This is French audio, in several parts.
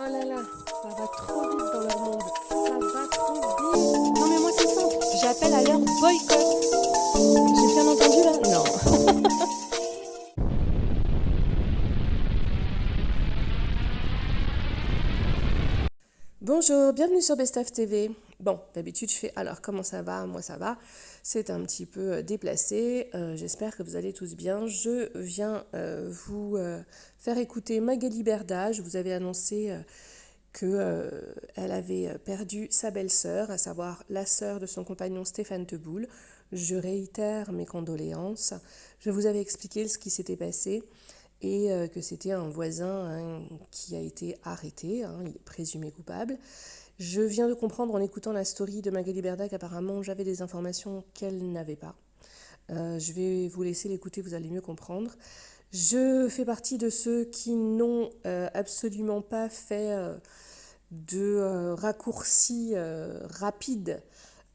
Oh là là, ça va trop vite dans leur monde. Ça va trop vite. Non mais moi c'est simple, j'appelle à leur boycott. J'ai bien entendu là? Non. Bonjour, bienvenue sur Best of TV. Bon, d'habitude je fais alors comment ça va? Moi ça va. C'est un petit peu déplacé. J'espère que vous allez tous bien. Je viens vous faire écouter Magali Berda. Je vous avais annoncé qu'elle avait perdu sa belle-sœur, à savoir la sœur de son compagnon Stéphane Teboul. Je réitère mes condoléances. Je vous avais expliqué ce qui s'était passé et que c'était un voisin qui a été arrêté, il est présumé coupable. Je viens de comprendre en écoutant la story de Magali Berda qu'apparemment j'avais des informations qu'elle n'avait pas. Je vais vous laisser l'écouter, vous allez mieux comprendre. Je fais partie de ceux qui n'ont absolument pas fait de raccourcis rapides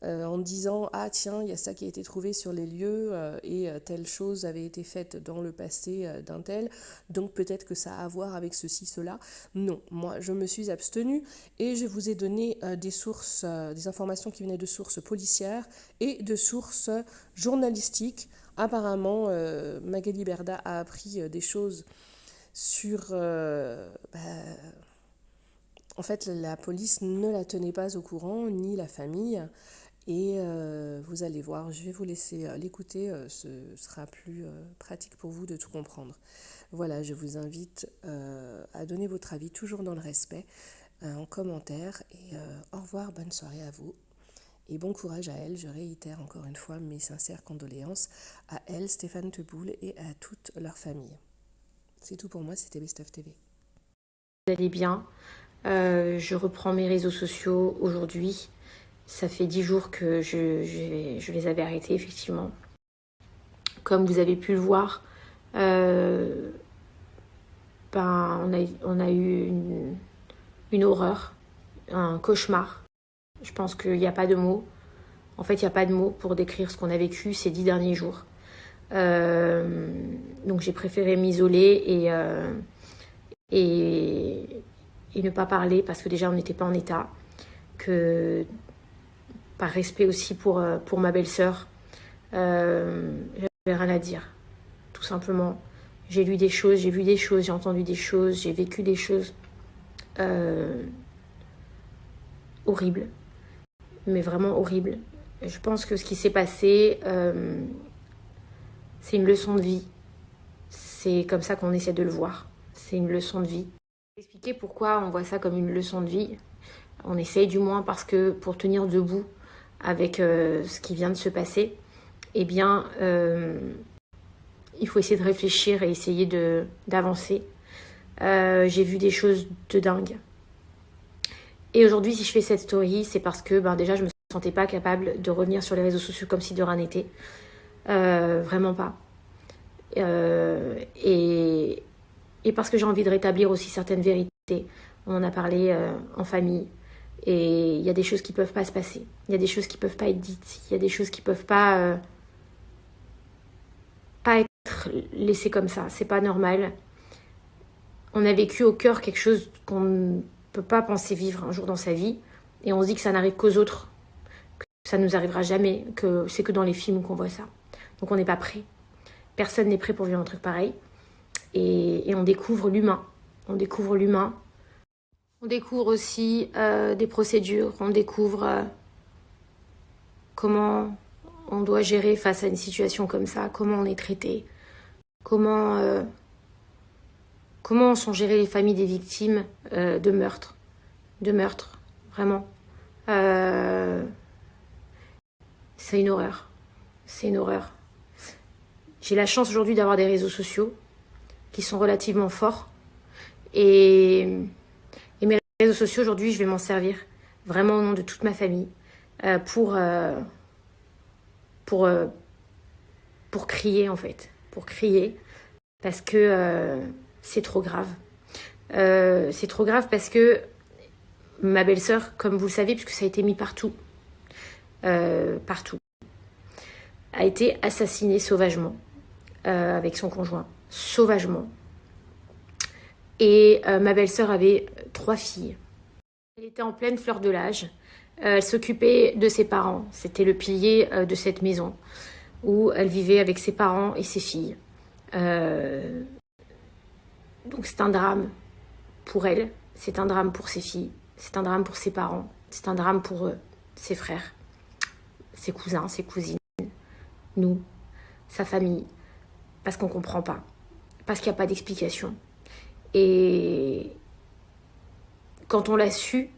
en disant ah tiens il y a ça qui a été trouvé sur les lieux et telle chose avait été faite dans le passé d'un tel, donc peut-être que ça a à voir avec ceci cela. Non, moi je me suis abstenue et je vous ai donné des sources, des informations qui venaient de sources policières et de sources journalistiques. Apparemment Magali Berda a appris des choses sur en fait, la police ne la tenait pas au courant, ni la famille. Et vous allez voir, je vais vous laisser l'écouter, ce sera plus pratique pour vous de tout comprendre. Voilà, je vous invite à donner votre avis, toujours dans le respect, en commentaire. Et au revoir, bonne soirée à vous. Et bon courage à elle, je réitère encore une fois mes sincères condoléances à elle, Stéphane Teboul, et à toute leur famille. C'est tout pour moi, c'était Best of TV. Vous allez bien. Je reprends mes réseaux sociaux aujourd'hui. Ça fait 10 jours que je les avais arrêtés, effectivement. Comme vous avez pu le voir, on a eu une horreur, un cauchemar. Je pense qu'il n'y a pas de mots. En fait, il n'y a pas de mots pour décrire ce qu'on a vécu ces 10 derniers jours. Donc j'ai préféré m'isoler et ne pas parler parce que déjà on n'était pas en état, que par respect aussi pour ma belle-sœur, j'avais rien à dire, tout simplement. J'ai lu des choses, j'ai vu des choses, j'ai entendu des choses, j'ai vécu des choses horribles, mais vraiment horribles. Je pense que ce qui s'est passé, c'est une leçon de vie. C'est comme ça qu'on essaie de le voir. C'est une leçon de vie. Expliquer pourquoi on voit ça comme une leçon de vie. On essaye du moins parce que pour tenir debout avec ce qui vient de se passer, eh bien, il faut essayer de réfléchir et essayer d'avancer. J'ai vu des choses de dingue. Et aujourd'hui, si je fais cette story, c'est parce que déjà, je me sentais pas capable de revenir sur les réseaux sociaux comme si de rien n'était. Vraiment pas. Et parce que j'ai envie de rétablir aussi certaines vérités. On en a parlé en famille. Et il y a des choses qui ne peuvent pas se passer. Il y a des choses qui ne peuvent pas être dites. Il y a des choses qui ne peuvent pas être laissées comme ça. C'est pas normal. On a vécu au cœur quelque chose qu'on ne peut pas penser vivre un jour dans sa vie. Et on se dit que ça n'arrive qu'aux autres. Que ça ne nous arrivera jamais. Que c'est que dans les films qu'on voit ça. Donc on n'est pas prêt. Personne n'est prêt pour vivre un truc pareil. Et on découvre l'humain. On découvre l'humain. On découvre aussi des procédures. On découvre comment on doit gérer face à une situation comme ça. Comment on est traité. Comment sont gérées les familles des victimes de meurtres. Vraiment. C'est une horreur. C'est une horreur. J'ai la chance aujourd'hui d'avoir des réseaux sociaux qui sont relativement forts. Et mes réseaux sociaux, aujourd'hui, je vais m'en servir vraiment au nom de toute ma famille pour crier, en fait. Pour crier, parce que c'est trop grave. C'est trop grave parce que ma belle-sœur, comme vous le savez, puisque ça a été mis partout, a été assassinée sauvagement avec son conjoint. Sauvagement. Et ma belle-sœur avait 3 filles. Elle était en pleine fleur de l'âge. Elle s'occupait de ses parents. C'était le pilier de cette maison où elle vivait avec ses parents et ses filles. Donc c'est un drame pour elle, c'est un drame pour ses filles, c'est un drame pour ses parents, c'est un drame pour ses frères, ses cousins, ses cousines, nous, sa famille, parce qu'on ne comprend pas, parce qu'il n'y a pas d'explication. Et quand on l'a su,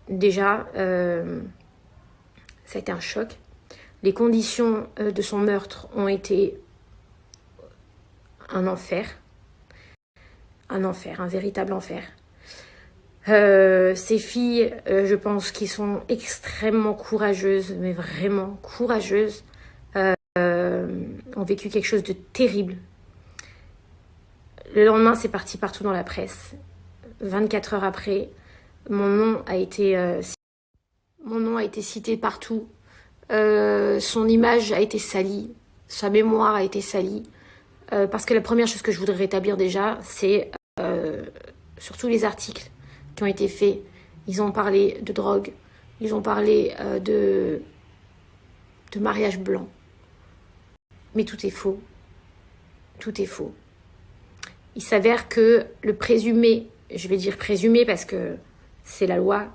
déjà, ça a été un choc. Les conditions de son meurtre ont été un enfer, un véritable enfer. Ces filles, je pense, qui sont extrêmement courageuses, mais vraiment courageuses, ont vécu quelque chose de terrible. Le lendemain, c'est parti partout dans la presse. 24 heures après, mon nom a été cité partout. Son image a été salie, sa mémoire a été salie. Parce que la première chose que je voudrais rétablir déjà, c'est sur tous les articles qui ont été faits, ils ont parlé de drogue, ils ont parlé de mariage blanc. Mais tout est faux. Tout est faux. Il s'avère que le présumé, je vais dire présumé parce que c'est la loi,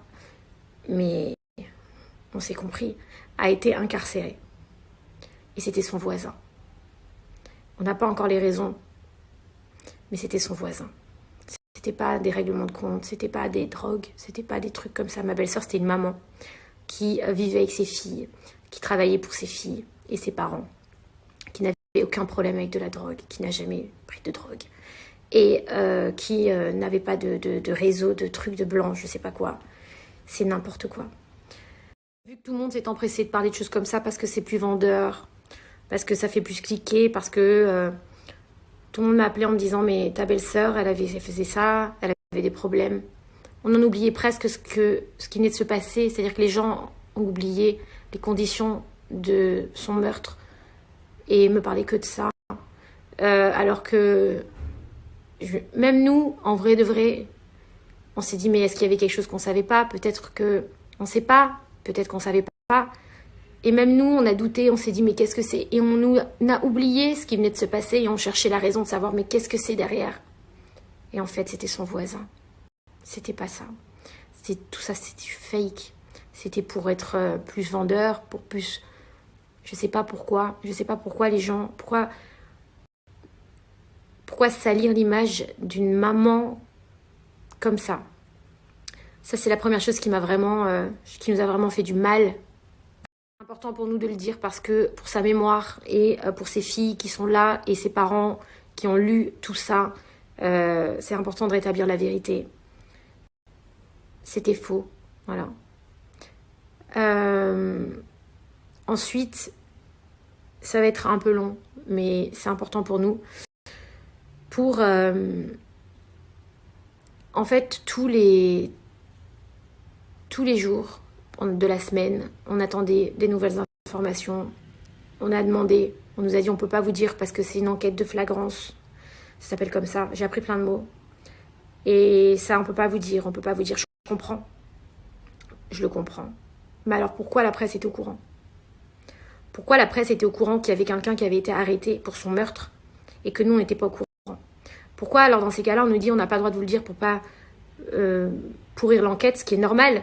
mais on s'est compris, a été incarcéré. Et c'était son voisin. On n'a pas encore les raisons, mais c'était son voisin. C'était pas des règlements de compte, c'était pas des drogues, c'était pas des trucs comme ça. Ma belle-sœur, c'était une maman qui vivait avec ses filles, qui travaillait pour ses filles et ses parents, qui n'avait aucun problème avec de la drogue, qui n'a jamais pris de drogue et qui n'avait pas de réseau, de trucs de blanc, je sais pas quoi. C'est n'importe quoi. Vu que tout le monde s'est empressé de parler de choses comme ça parce que c'est plus vendeur, parce que ça fait plus cliquer, parce que tout le monde m'a appelé en me disant « mais ta belle-sœur, elle faisait ça, elle avait des problèmes ». On en oubliait presque ce qui venait de se passer, c'est-à-dire que les gens ont oublié les conditions de son meurtre et me parlaient que de ça. Alors que même nous, en vrai de vrai, on s'est dit « mais est-ce qu'il y avait quelque chose qu'on ne savait pas ? Peut-être qu'on ne sait pas, peut-être qu'on ne savait pas ». Et même nous, on a douté, on s'est dit, mais qu'est-ce que c'est ? Et on a oublié ce qui venait de se passer et on cherchait la raison de savoir, mais qu'est-ce que c'est derrière ? Et en fait, c'était son voisin. C'était pas ça. Tout ça, c'était du fake. C'était pour être plus vendeur, pour plus... Je sais pas pourquoi. Je sais pas pourquoi les gens... Pourquoi salir l'image d'une maman comme ça ? Ça, c'est la première chose qui nous a vraiment fait du mal. C'est important pour nous de le dire parce que pour sa mémoire et pour ses filles qui sont là et ses parents qui ont lu tout ça, c'est important de rétablir la vérité. C'était faux, voilà. Ensuite, ça va être un peu long, mais c'est important pour nous. Pour, en fait, tous les jours de la semaine, on attendait des nouvelles informations. On a demandé, on nous a dit on peut pas vous dire parce que c'est une enquête de flagrance. Ça s'appelle comme ça. J'ai appris plein de mots. Et ça, on peut pas vous dire. Je comprends. Je le comprends. Mais alors pourquoi la presse était au courant ? Pourquoi la presse était au courant qu'il y avait quelqu'un qui avait été arrêté pour son meurtre et que nous, on n'était pas au courant ? Pourquoi alors dans ces cas-là, on nous dit on n'a pas le droit de vous le dire pour pas pourrir l'enquête, ce qui est normal ?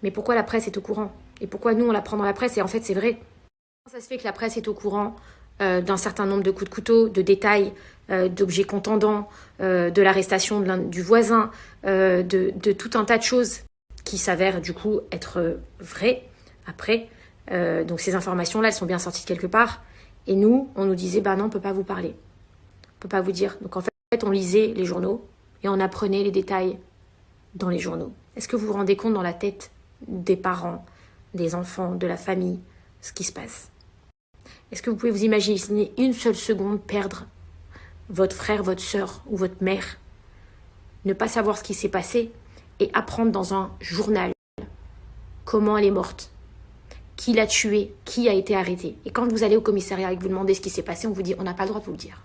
Mais pourquoi la presse est au courant ? Et pourquoi nous, on la prend dans la presse ? Et en fait, c'est vrai. Comment ça se fait que la presse est au courant d'un certain nombre de coups de couteau, de détails, d'objets contendants, de l'arrestation du voisin, de tout un tas de choses qui s'avèrent du coup être vraies après. Donc ces informations-là, elles sont bien sorties de quelque part. Et nous, on nous disait, bah non, on ne peut pas vous parler. On ne peut pas vous dire. Donc en fait, on lisait les journaux et on apprenait les détails dans les journaux. Est-ce que vous vous rendez compte dans la tête des parents, des enfants, de la famille, ce qui se passe ? Est-ce que vous pouvez vous imaginer une seule seconde perdre votre frère, votre sœur ou votre mère, ne pas savoir ce qui s'est passé et apprendre dans un journal comment elle est morte, qui l'a tuée, qui a été arrêté. Et quand vous allez au commissariat et que vous demandez ce qui s'est passé, on vous dit on n'a pas le droit de vous le dire.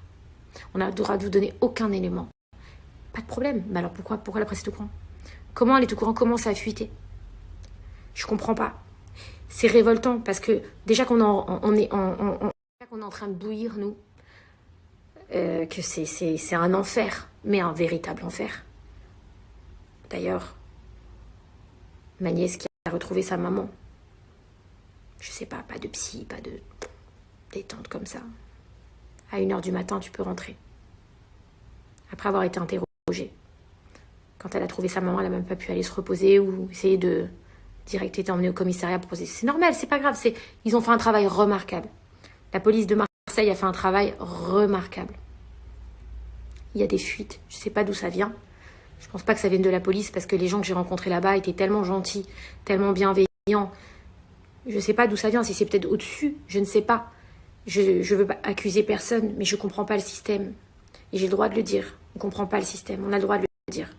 On n'a le droit de vous donner aucun élément. Pas de problème. Mais alors pourquoi la presse est au courant ? Comment elle est au courant? Comment ça a fuité? Je comprends pas. C'est révoltant parce que déjà qu'on est en train de bouillir, nous, que c'est un enfer, mais un véritable enfer. D'ailleurs, ma nièce qui a retrouvé sa maman, je sais pas de psy, pas de détente comme ça. À 1h du matin, tu peux rentrer. Après avoir été interrogée. Quand elle a trouvé sa maman, elle n'a même pas pu aller se reposer ou essayer de direct été emmenée au commissariat pour poser. C'est normal, c'est pas grave. Ils ont fait un travail remarquable. La police de Marseille a fait un travail remarquable. Il y a des fuites. Je sais pas d'où ça vient. Je pense pas que ça vienne de la police parce que les gens que j'ai rencontrés là-bas étaient tellement gentils, tellement bienveillants. Je sais pas d'où ça vient. Si c'est peut-être au-dessus, je ne sais pas. Je veux pas accuser personne, mais je comprends pas le système. Et j'ai le droit de le dire. On comprend pas le système. On a le droit de le dire.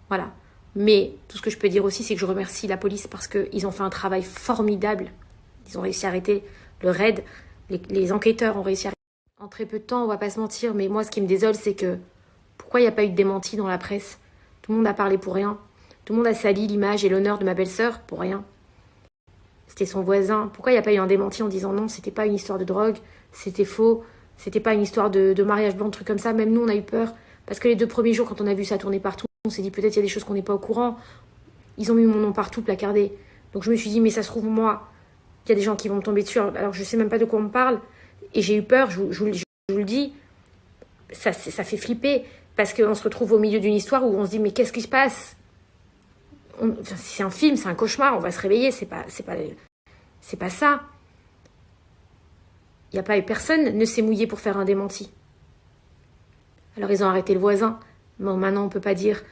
Voilà. Mais tout ce que je peux dire aussi, c'est que je remercie la police parce qu'ils ont fait un travail formidable. Ils ont réussi à arrêter le raid. Les enquêteurs ont réussi à arrêter. En très peu de temps, on va pas se mentir, mais moi, ce qui me désole, c'est que pourquoi il n'y a pas eu de démenti dans la presse? Tout le monde a parlé pour rien. Tout le monde a sali l'image et l'honneur de ma belle-sœur pour rien. C'était son voisin. Pourquoi il n'y a pas eu un démenti en disant non, c'était pas une histoire de drogue, c'était faux, c'était pas une histoire de mariage blanc, de trucs comme ça. Même nous, on a eu peur. Parce que les 2 premiers jours, quand on a vu ça tourner partout, on s'est dit peut-être il y a des choses qu'on n'est pas au courant. Ils ont mis mon nom partout placardé. Donc je me suis dit, mais ça se trouve, moi, il y a des gens qui vont me tomber dessus. Alors je sais même pas de quoi on me parle. Et j'ai eu peur, je vous le dis. Ça fait flipper. Parce qu'on se retrouve au milieu d'une histoire où on se dit, mais qu'est-ce qui se passe? C'est un film, c'est un cauchemar, on va se réveiller, c'est pas ça. Il y a pas eu personne ne s'est mouillé pour faire un démenti. Alors ils ont arrêté le voisin. Bon, maintenant on peut pas dire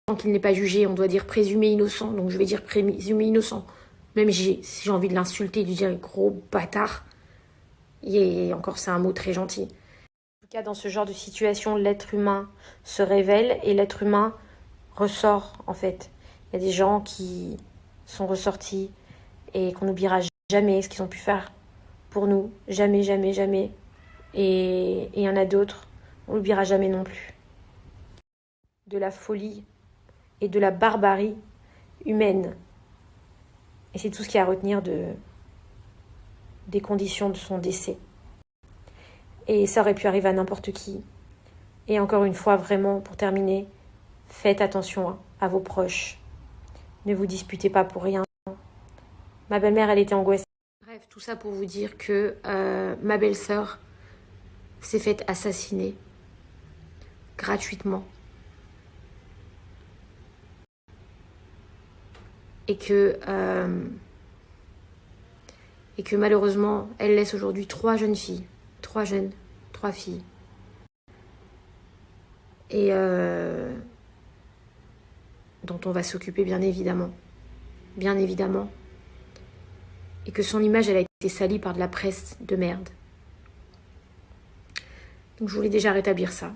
tant qu'il n'est pas jugé, on doit dire présumé innocent. Donc je vais dire présumé innocent. Même si j'ai envie de l'insulter, de lui dire gros bâtard. Et encore c'est un mot très gentil. En tout cas, dans ce genre de situation, l'être humain se révèle et l'être humain ressort en fait. Il y a des gens qui sont ressortis et qu'on n'oubliera jamais ce qu'ils ont pu faire pour nous. Jamais, jamais, jamais. Et il y en a d'autres, on n'oubliera jamais non plus. De la folie et de la barbarie humaine. Et c'est tout ce qu'il y a à retenir des conditions de son décès. Et ça aurait pu arriver à n'importe qui. Et encore une fois, vraiment, pour terminer, faites attention à vos proches. Ne vous disputez pas pour rien. Ma belle-mère, elle était angoissée. Bref, tout ça pour vous dire que ma belle-sœur s'est faite assassiner gratuitement. Et que malheureusement, elle laisse aujourd'hui 3 jeunes filles. 3 filles. Et dont on va s'occuper bien évidemment. Bien évidemment. Et que son image, elle a été salie par de la presse de merde. Donc je voulais déjà rétablir ça.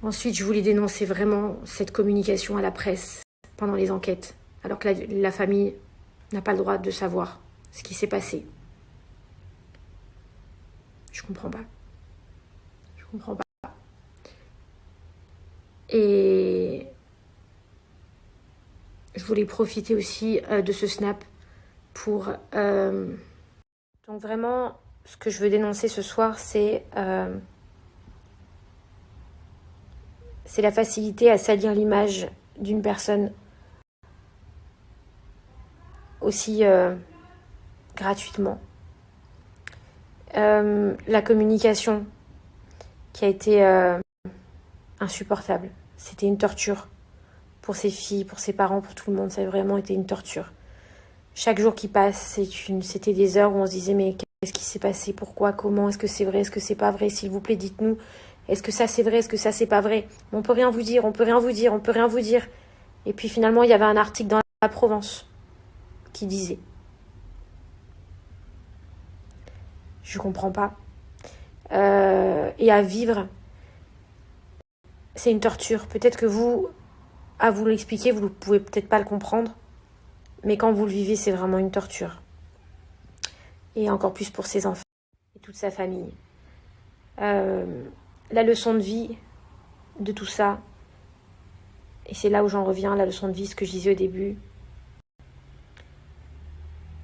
Ensuite, je voulais dénoncer vraiment cette communication à la presse pendant les enquêtes. Alors que la famille n'a pas le droit de savoir ce qui s'est passé. Je comprends pas. Je comprends pas. Et je voulais profiter aussi de ce snap pour... Donc vraiment, ce que je veux dénoncer ce soir, c'est la facilité à salir l'image d'une personne aussi gratuitement. La communication qui a été insupportable. C'était une torture pour ses filles, pour ses parents, pour tout le monde. Ça a vraiment été une torture. Chaque jour qui passe, c'était des heures où on se disait mais qu'est-ce qui s'est passé? Pourquoi? Comment? Est-ce que c'est vrai? Est-ce que c'est pas vrai? S'il vous plaît, dites-nous. Est-ce que ça c'est vrai? Est-ce que ça c'est pas vrai? On peut rien vous dire, on peut rien vous dire, on peut rien vous dire. Et puis finalement, il y avait un article dans la Provence qui disait. Je comprends pas. Et à vivre, c'est une torture. Peut-être que vous, à vous l'expliquer, vous ne pouvez peut-être pas le comprendre. Mais quand vous le vivez, c'est vraiment une torture. Et encore plus pour ses enfants et toute sa famille. La leçon de vie de tout ça, Et c'est là où j'en reviens à la leçon de vie, ce que je disais au début.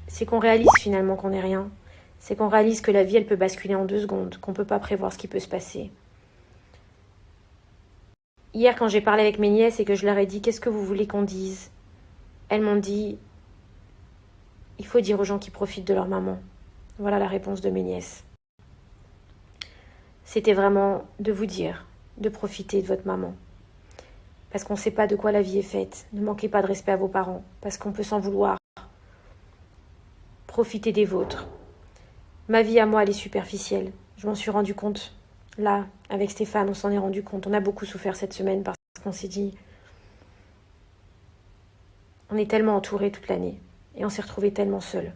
C'est qu'on réalise finalement qu'on n'est rien. C'est qu'on réalise que la vie, elle peut basculer en 2 secondes, qu'on ne peut pas prévoir ce qui peut se passer. Hier, quand j'ai parlé avec mes nièces et que je leur ai dit « Qu'est-ce que vous voulez qu'on dise ?» Elles m'ont dit « Il faut dire aux gens qui profitent de leur maman. » Voilà la réponse de mes nièces. C'était vraiment de vous dire, de profiter de votre maman. Parce qu'on ne sait pas de quoi la vie est faite. Ne manquez pas de respect à vos parents, parce qu'on peut s'en vouloir. Profitez des vôtres. Ma vie à moi, elle est superficielle. Je m'en suis rendu compte. Là, avec Stéphane, on s'en est rendu compte. On a beaucoup souffert cette semaine parce qu'on s'est dit... On est tellement entourés toute l'année. Et on s'est retrouvés tellement seuls.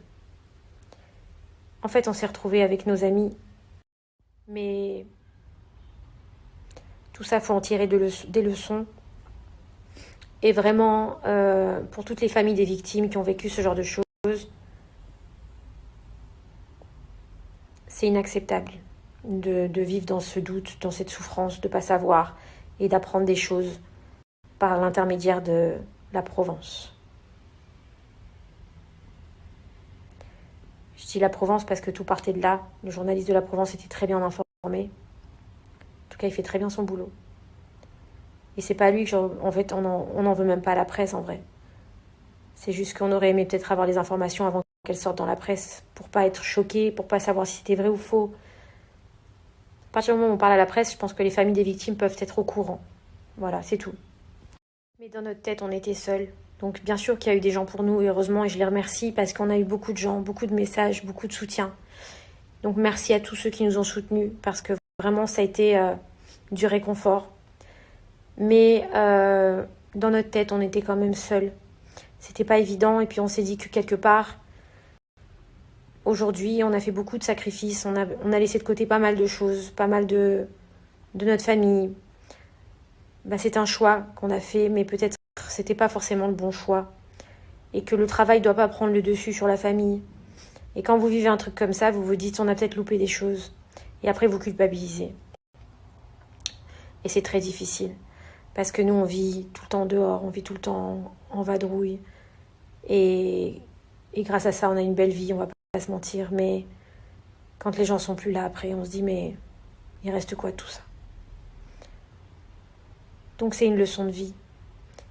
En fait, on s'est retrouvés avec nos amis. Mais... tout ça, il faut en tirer des leçons. Et vraiment, pour toutes les familles des victimes qui ont vécu ce genre de choses, c'est inacceptable de vivre dans ce doute, dans cette souffrance, de ne pas savoir et d'apprendre des choses par l'intermédiaire de la Provence. Je dis la Provence parce que tout partait de là. Le journaliste de la Provence était très bien informé. En tout cas, il fait très bien son boulot. Et c'est pas lui que, en fait, on n'en veut même pas à la presse, en vrai. C'est juste qu'on aurait aimé peut-être avoir les informations avant qu'elles sortent dans la presse, pour pas être choqué, pour pas savoir si c'était vrai ou faux. À partir du moment où on parle à la presse, je pense que les familles des victimes peuvent être au courant. Voilà, c'est tout. Mais dans notre tête, on était seuls. Donc bien sûr qu'il y a eu des gens pour nous, heureusement, et je les remercie parce qu'on a eu beaucoup de gens, beaucoup de messages, beaucoup de soutien. Donc merci à tous ceux qui nous ont soutenus, parce que vraiment, ça a été du réconfort. Mais dans notre tête, on était quand même seuls. C'était pas évident, et puis on s'est dit que quelque part, aujourd'hui, on a fait beaucoup de sacrifices, on a laissé de côté pas mal de choses, pas mal de notre famille. C'est un choix qu'on a fait, mais peut-être c'était pas forcément le bon choix. Et que le travail doit pas prendre le dessus sur la famille. Et quand vous vivez un truc comme ça, vous vous dites, on a peut-être loupé des choses. Et après, vous culpabilisez. Et c'est très difficile. Parce que nous, on vit tout le temps dehors, on vit tout le temps en vadrouille. Et grâce à ça, on a une belle vie, on va pas se mentir. Mais quand les gens sont plus là après, on se dit, mais il reste quoi de tout ça? Donc c'est une leçon de vie.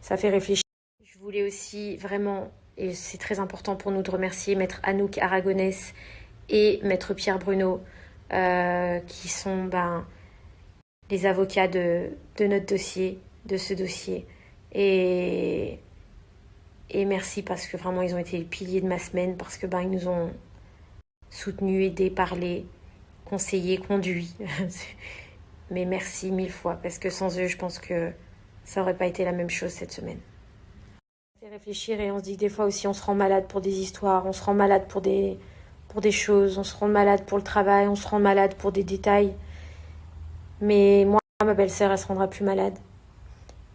Ça fait réfléchir. Je voulais aussi vraiment, et c'est très important pour nous de remercier Maître Anouk Aragonès et Maître Pierre Bruno, qui sont les avocats de notre dossier, de ce dossier. Et merci parce que vraiment ils ont été les piliers de ma semaine, parce que ils nous ont soutenus, aidés, parlé, conseillés, conduits. Mais merci 1000 fois, parce que sans eux, je pense que ça n'aurait pas été la même chose cette semaine. On fait réfléchir et on se dit que des fois aussi on se rend malade pour des histoires, on se rend malade pour des choses, on se rend malade pour le travail, on se rend malade pour des détails. Mais moi, ma belle-sœur, elle se rendra plus malade.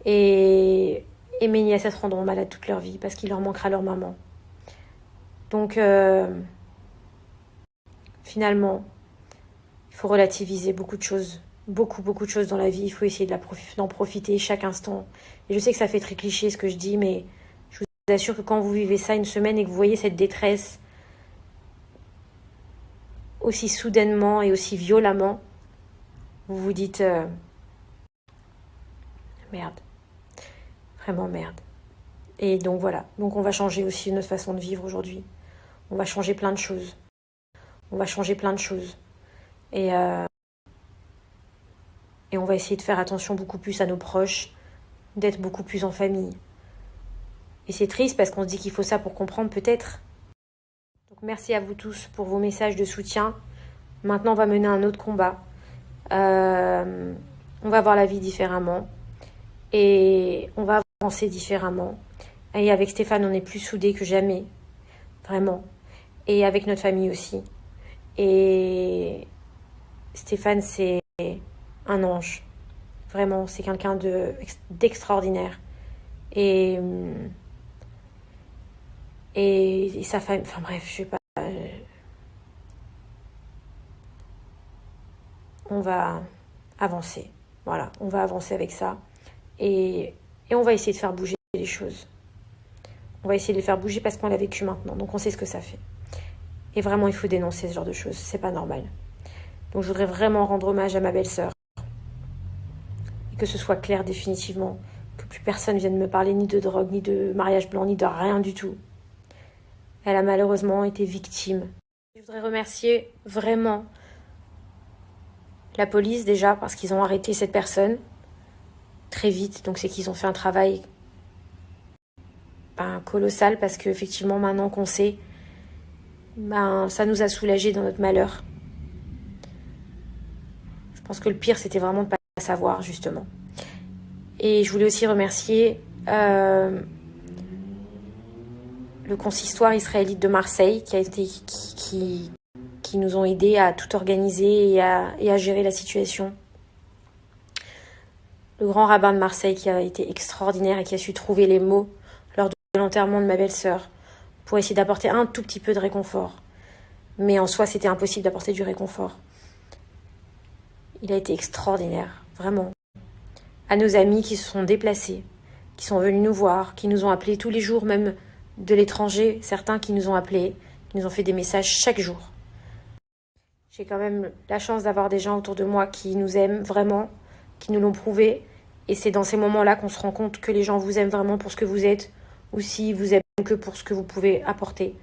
Et mes nièces, elles se rendront malades toute leur vie parce qu'il leur manquera leur maman. Donc, finalement, il faut relativiser beaucoup de choses. Beaucoup de choses dans la vie. Il faut essayer d'en profiter chaque instant. Et je sais que ça fait très cliché ce que je dis, mais je vous assure que quand vous vivez ça une semaine et que vous voyez cette détresse aussi soudainement et aussi violemment, vous vous dites merde. Vraiment merde. Et donc voilà. Donc on va changer aussi notre façon de vivre aujourd'hui. On va changer plein de choses. Et on va essayer de faire attention beaucoup plus à nos proches, d'être beaucoup plus en famille. Et c'est triste parce qu'on se dit qu'il faut ça pour comprendre peut-être. Donc merci à vous tous pour vos messages de soutien. Maintenant, on va mener un autre combat. On va voir la vie différemment. Et on va avancer différemment. Et avec Stéphane, on est plus soudés que jamais. Vraiment. Et avec notre famille aussi. Et Stéphane, c'est un ange. Vraiment, c'est quelqu'un d'extraordinaire. Et sa famille... Enfin bref, je sais pas... On va avancer. Voilà, on va avancer avec ça. Et Et on va essayer de faire bouger les choses. On va essayer de les faire bouger parce qu'on l'a vécu maintenant. Donc on sait ce que ça fait. Et vraiment, il faut dénoncer ce genre de choses. C'est pas normal. Donc je voudrais vraiment rendre hommage à ma belle-sœur. Et que ce soit clair définitivement. Que plus personne vienne me parler ni de drogue, ni de mariage blanc, ni de rien du tout. Elle a malheureusement été victime. Je voudrais remercier vraiment la police déjà parce qu'ils ont arrêté cette personne très vite. Donc c'est qu'ils ont fait un travail colossal parce qu'effectivement maintenant qu'on sait, ça nous a soulagés dans notre malheur. Je pense que le pire c'était vraiment de pas savoir justement. Et je voulais aussi remercier le consistoire israélite de Marseille qui nous ont aidés à tout organiser et à gérer la situation. Le grand rabbin de Marseille qui a été extraordinaire et qui a su trouver les mots lors de l'enterrement de ma belle-sœur pour essayer d'apporter un tout petit peu de réconfort. Mais en soi, c'était impossible d'apporter du réconfort. Il a été extraordinaire, vraiment. À nos amis qui se sont déplacés, qui sont venus nous voir, qui nous ont appelés tous les jours, même de l'étranger, certains qui nous ont appelés, qui nous ont fait des messages chaque jour. J'ai quand même la chance d'avoir des gens autour de moi qui nous aiment vraiment, qui nous l'ont prouvé. Et c'est dans ces moments-là qu'on se rend compte que les gens vous aiment vraiment pour ce que vous êtes, ou si vous aiment que pour ce que vous pouvez apporter.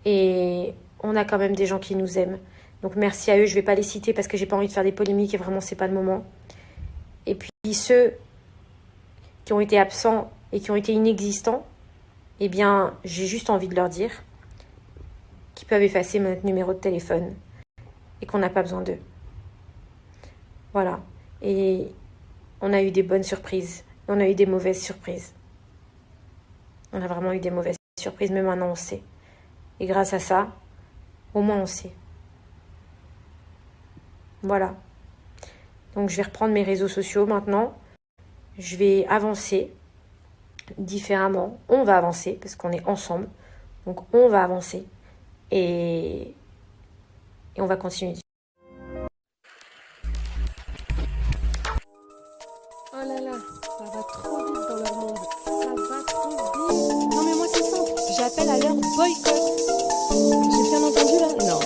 Et on a quand même des gens qui nous aiment. Donc merci à eux, je ne vais pas les citer parce que j'ai pas envie de faire des polémiques et vraiment c'est pas le moment. Et puis ceux qui ont été absents et qui ont été inexistants, eh bien j'ai juste envie de leur dire qu'ils peuvent effacer notre numéro de téléphone et qu'on n'a pas besoin d'eux. Voilà. Et on a eu des bonnes surprises. On a eu des mauvaises surprises. On a vraiment eu des mauvaises surprises, mais maintenant on sait. Et grâce à ça, au moins on sait. Voilà. Donc je vais reprendre mes réseaux sociaux maintenant. Je vais avancer différemment. On va avancer parce qu'on est ensemble. Donc on va avancer. Et on va continuer. Oh là là, ça va trop vite dans leur monde. Ça va trop vite. Non mais moi c'est simple, j'appelle à leur boycott. J'ai bien entendu là? Non.